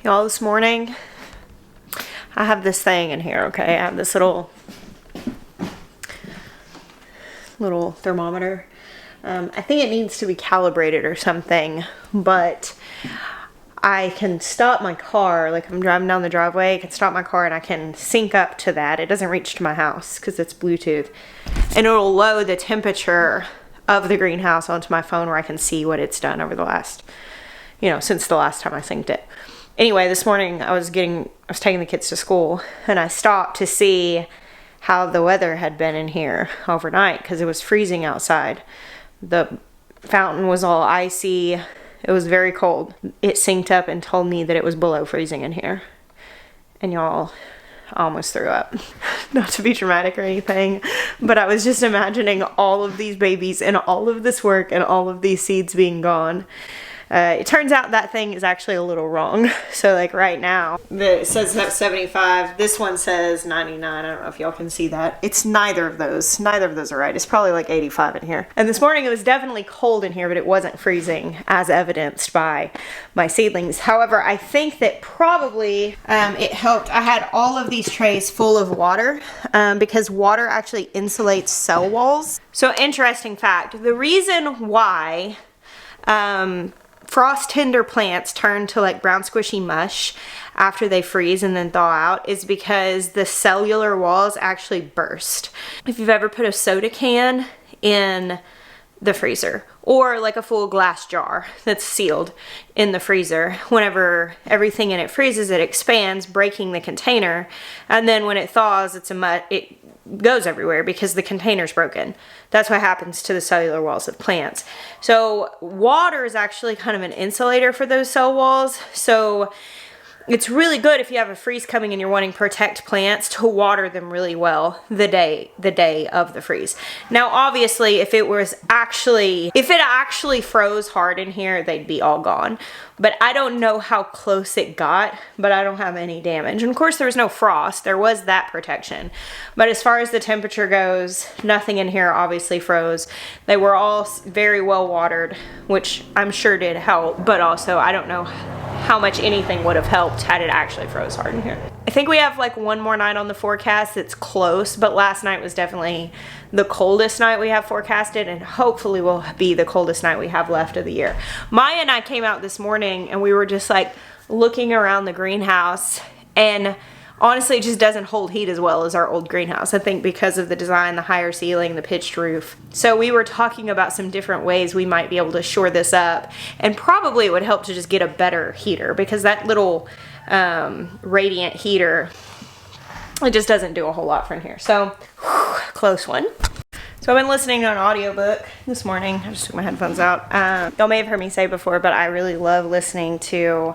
Y'all, this morning, I have this thing in here, okay? I have this little thermometer. I think it needs to be calibrated or something, but I can stop my car, like I'm driving down the driveway, I can stop my car and I can sync up to that. It doesn't reach to my house because it's Bluetooth. And it'll load the temperature of the greenhouse onto my phone where I can see what it's done over the last, since the last time I synced it. Anyway, this morning I was taking the kids to school and I stopped to see how the weather had been in here overnight because it was freezing outside. The fountain was all icy. It was very cold. It synced up and told me that it was below freezing in here. And y'all, I almost threw up. Not to be dramatic or anything, but I was just imagining all of these babies and all of this work and all of these seeds being gone. It turns out that thing is actually a little wrong. So like right now, it says 75. This one says 99. I don't know if y'all can see that. It's neither of those. Neither of those are right. It's probably like 85 in here. And this morning it was definitely cold in here, but it wasn't freezing as evidenced by my seedlings. However, I think that probably it helped. I had all of these trays full of water because water actually insulates cell walls. So interesting fact, the reason why frost tender plants turn to like brown squishy mush after they freeze and then thaw out is because the cellular walls actually burst. If you've ever put a soda can in the freezer or like a full glass jar that's sealed in the freezer, whenever everything in it freezes, it expands, breaking the container, and then when it thaws, it goes everywhere because the container's broken. That's what happens to the cellular walls of plants. So water is actually kind of an insulator for those cell walls. So it's really good if you have a freeze coming and you're wanting to protect plants to water them really well the day of the freeze. Now, obviously, if it actually froze hard in here, they'd be all gone. But I don't know how close it got, but I don't have any damage. And of course, there was no frost. There was that protection. But as far as the temperature goes, nothing in here obviously froze. They were all very well watered, which I'm sure did help. But also, I don't know how much anything would have helped had it actually froze hard in here. I think we have like one more night on the forecast that's close, but last night was definitely the coldest night we have forecasted, and hopefully will be the coldest night we have left of the year. Maya and I came out this morning and we were just like looking around the greenhouse, and honestly it just doesn't hold heat as well as our old greenhouse. I think because of the design, the higher ceiling, the pitched roof. So we were talking about some different ways we might be able to shore this up, and probably it would help to just get a better heater because that little radiant heater, it just doesn't do a whole lot from here. So close one. So I've been listening to an audiobook this morning. I just took my headphones out. Y'all may have heard me say before, but I really love listening to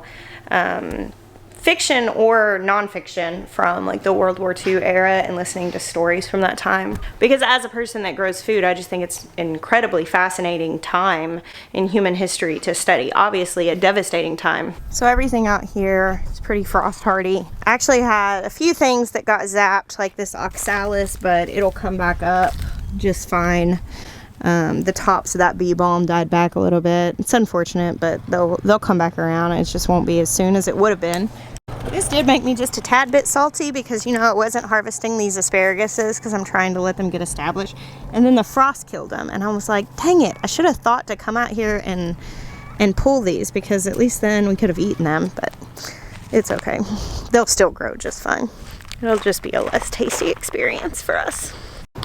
fiction or nonfiction from like the World War II era and listening to stories from that time. Because as a person that grows food, I just think it's an incredibly fascinating time in human history to study. Obviously a devastating time. So everything out here is pretty frost hardy. I actually had a few things that got zapped, like this oxalis, but it'll come back up just fine. The tops of that bee balm died back a little bit. It's unfortunate, but they'll come back around. It just won't be as soon as it would have been. This did make me just a tad bit salty because, it wasn't harvesting these asparaguses because I'm trying to let them get established. And then the frost killed them. And I was like, dang it, I should have thought to come out here and pull these because at least then we could have eaten them. But it's okay. They'll still grow just fine. It'll just be a less tasty experience for us.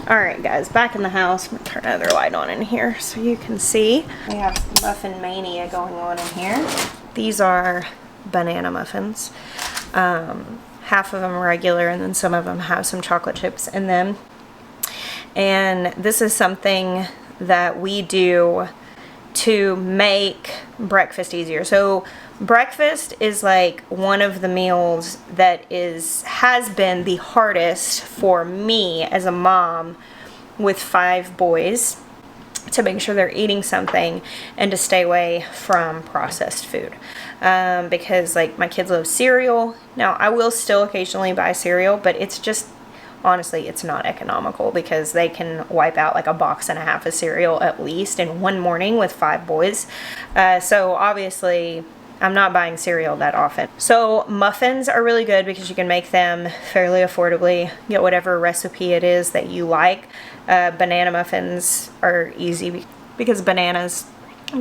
Alright guys, back in the house. I'm going to turn another light on in here so you can see. We have muffin mania going on in here. These are banana muffins. Half of them are regular and then some of them have some chocolate chips in them. And this is something that we do to make breakfast easier. So breakfast is like one of the meals that has been the hardest for me as a mom with 5 boys to make sure they're eating something and to stay away from processed food. Because like my kids love cereal. Now I will still occasionally buy cereal, but it's just, honestly, it's not economical because they can wipe out like a box and a half of cereal at least in one morning with 5 boys. So obviously I'm not buying cereal that often. So muffins are really good because you can make them fairly affordably. Get whatever recipe it is that you like. Banana muffins are easy because bananas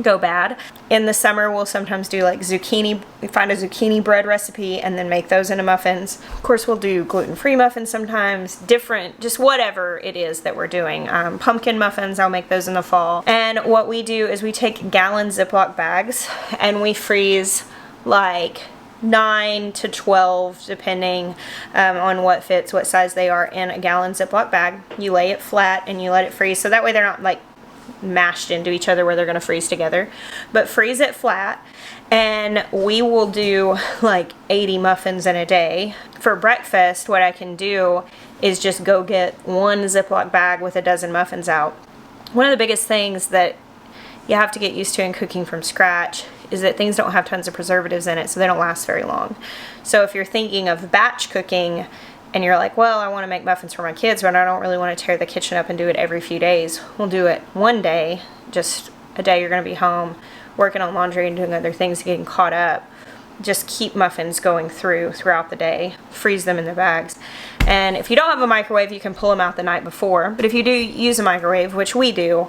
go bad. In the summer, we'll sometimes do like zucchini. We find a zucchini bread recipe and then make those into muffins. Of course, we'll do gluten-free muffins sometimes, different, just whatever it is that we're doing. Pumpkin muffins, I'll make those in the fall. And what we do is we take gallon Ziploc bags and we freeze like 9 to 12 depending on what fits, what size they are in a gallon Ziploc bag. You lay it flat and you let it freeze, so that way they're not like mashed into each other where they're going to freeze together, but freeze it flat. And we will do like 80 muffins in a day. For breakfast, what I can do is just go get one Ziploc bag with a dozen muffins out. One of the biggest things that you have to get used to in cooking from scratch is that things don't have tons of preservatives in it, so they don't last very long. So if you're thinking of batch cooking and you're like, well, I want to make muffins for my kids, but I don't really want to tear the kitchen up and do it every few days. We'll do it one day, just a day you're going to be home, working on laundry and doing other things, getting caught up. Just keep muffins going throughout the day. Freeze them in the bags. And if you don't have a microwave, you can pull them out the night before. But if you do use a microwave, which we do,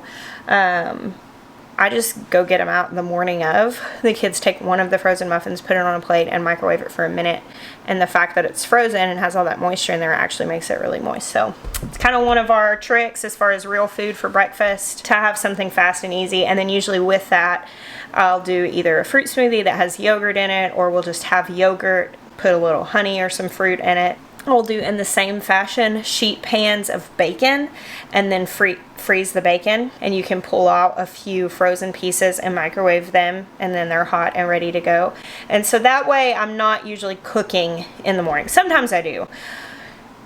I just go get them out in the morning of. The kids take one of the frozen muffins, put it on a plate, and microwave it for a minute. And the fact that it's frozen and has all that moisture in there actually makes it really moist. So it's kind of one of our tricks as far as real food for breakfast, to have something fast and easy. And then usually with that, I'll do either a fruit smoothie that has yogurt in it, or we'll just have yogurt, put a little honey or some fruit in it. I'll do, in the same fashion, sheet pans of bacon and then freeze the bacon, and you can pull out a few frozen pieces and microwave them, and then they're hot and ready to go. And so that way I'm not usually cooking in the morning. Sometimes I do,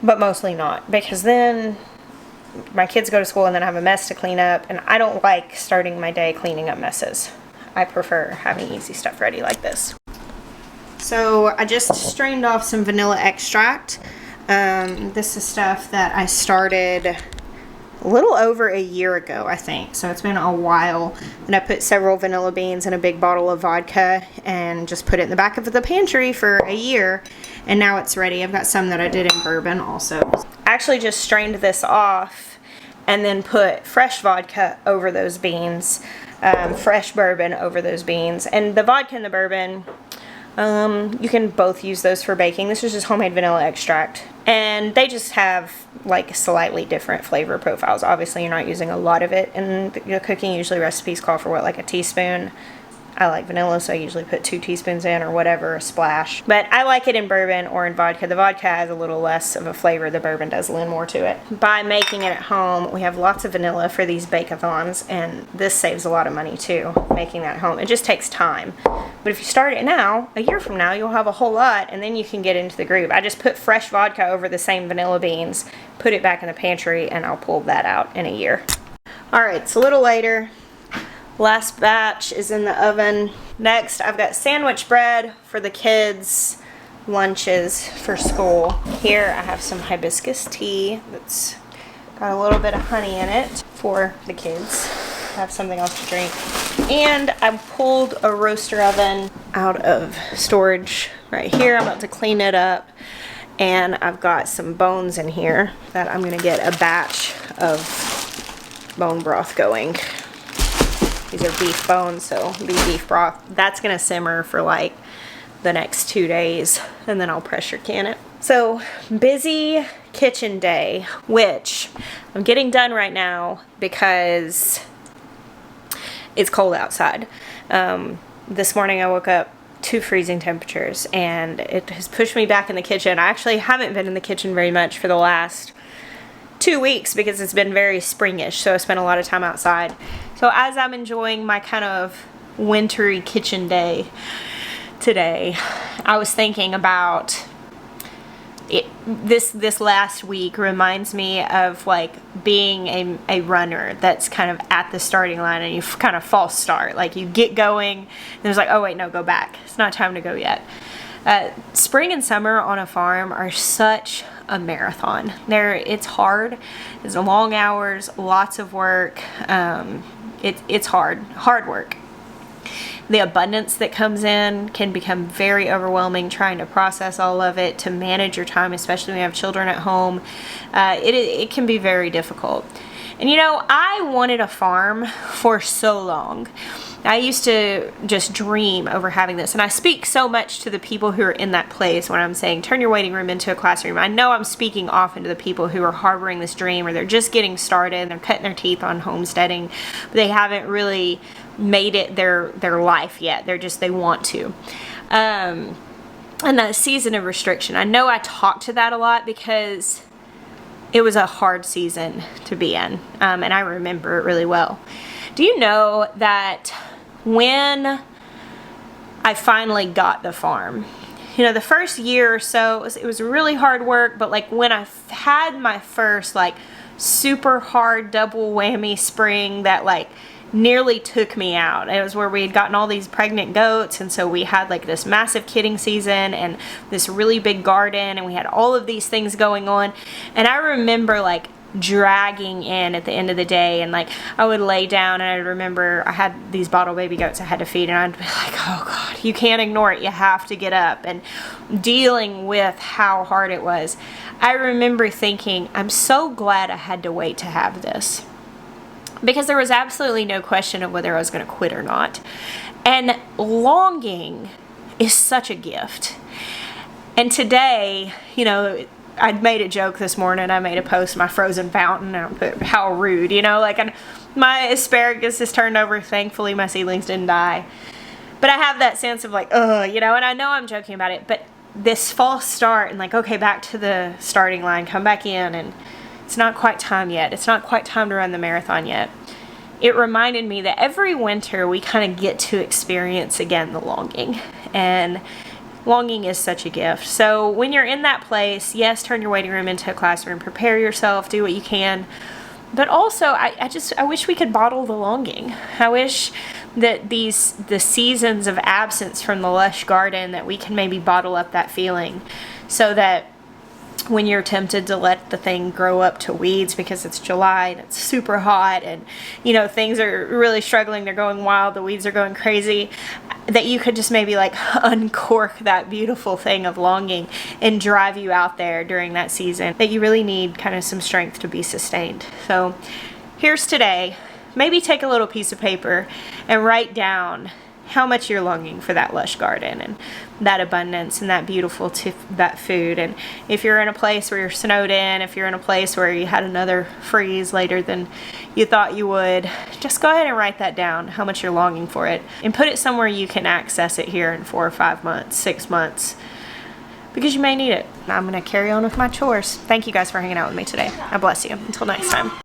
but mostly not, because then my kids go to school and then I have a mess to clean up, and I don't like starting my day cleaning up messes. I prefer having easy stuff ready like this. So I just strained off some vanilla extract. This is stuff that I started a little over a year ago, I think. So it's been a while. And I put several vanilla beans in a big bottle of vodka and just put it in the back of the pantry for a year. And now it's ready. I've got some that I did in bourbon also. I actually just strained this off and then put fresh vodka over those beans. Fresh bourbon over those beans. And the vodka and the bourbon, you can both use those for baking. This is just homemade vanilla extract. And they just have like slightly different flavor profiles. Obviously, you're not using a lot of it in the cooking. Usually recipes call for what, like a teaspoon. I like vanilla, so I usually put 2 teaspoons in or whatever, a splash. But I like it in bourbon or in vodka. The vodka has a little less of a flavor. The bourbon does lend more to it. By making it at home, we have lots of vanilla for these bake-a-thons, and this saves a lot of money too, making that at home. It just takes time. But if you start it now, a year from now, you'll have a whole lot, and then you can get into the groove. I just put fresh vodka over the same vanilla beans, put it back in the pantry, and I'll pull that out in a year. Alright, it's a little later. Last batch is in the oven. Next, I've got sandwich bread for the kids' lunches for school. Here I have some hibiscus tea that's got a little bit of honey in it for the kids. I have something else to drink. And I pulled a roaster oven out of storage right here. I'm about to clean it up. And I've got some bones in here that I'm going to get a batch of bone broth going. These are beef bones, so it'll be beef broth. That's gonna simmer for like the next 2 days, and then I'll pressure can it. So, busy kitchen day, which I'm getting done right now because it's cold outside. This morning I woke up to freezing temperatures, and it has pushed me back in the kitchen. I actually haven't been in the kitchen very much for the last 2 weeks because it's been very springish, so I spent a lot of time outside. So as I'm enjoying my kind of wintry kitchen day today, I was thinking about it. This last week reminds me of like being a runner that's kind of at the starting line and you kind of false start. Like you get going and it's like, oh wait, no, go back. It's not time to go yet. Spring and summer on a farm are such a marathon. It's hard. It's long hours, lots of work. It's hard work. the abundance that comes in can become very overwhelming, trying to process all of it, to manage your time, especially when you have children at home. It can be very difficult. And you know, I wanted a farm for so long. I used to just dream over having this, and I speak so much to the people who are in that place when I'm saying turn your waiting room into a classroom. I know I'm speaking often to the people who are harboring this dream, or they're just getting started and they're cutting their teeth on homesteading, but they haven't really made it their life yet. They want to. And that season of restriction, I know I talk to that a lot because it was a hard season to be in, and I remember it really well. Do you know that when I finally got the farm, you know, the first year or so, it was really hard work, but like when I had my first like super hard double whammy spring that like nearly took me out. It was where we had gotten all these pregnant goats, and so we had like this massive kidding season and this really big garden, and we had all of these things going on. And I remember like dragging in at the end of the day, and like I would lay down, and I remember I had these bottle baby goats I had to feed, and I'd be like, oh God, you can't ignore it, you have to get up. And dealing with how hard it was, I remember thinking, I'm so glad I had to wait to have this, because there was absolutely no question of whether I was going to quit or not. And longing is such a gift. And today, you know, I'd made a joke this morning. I made a post, my frozen fountain, and I put, how rude, you know, like my asparagus is turned over. Thankfully, my seedlings didn't die. But I have that sense of like, ugh, you know, and I know I'm joking about it, but this false start and like, okay, back to the starting line, come back in, and it's not quite time yet. It's not quite time to run the marathon yet. It reminded me that every winter we kind of get to experience again the longing. And longing is such a gift. So when you're in that place, yes, turn your waiting room into a classroom, prepare yourself, do what you can. But also, I wish we could bottle the longing. I wish that the seasons of absence from the lush garden, that we can maybe bottle up that feeling, so that when you're tempted to let the thing grow up to weeds because it's July and it's super hot and, you know, things are really struggling, they're going wild, the weeds are going crazy, that you could just maybe like uncork that beautiful thing of longing and drive you out there during that season that you really need kind of some strength to be sustained. So here's today. Maybe take a little piece of paper and write down how much you're longing for that lush garden and that abundance and that beautiful that food. And if you're in a place where you're snowed in, if you're in a place where you had another freeze later than you thought you would, just go ahead and write that down, how much you're longing for it, and put it somewhere you can access it here in 4 or 5 months, 6 months, because you may need it. I'm going to carry on with my chores. Thank you guys for hanging out with me today. I bless you. Until next time.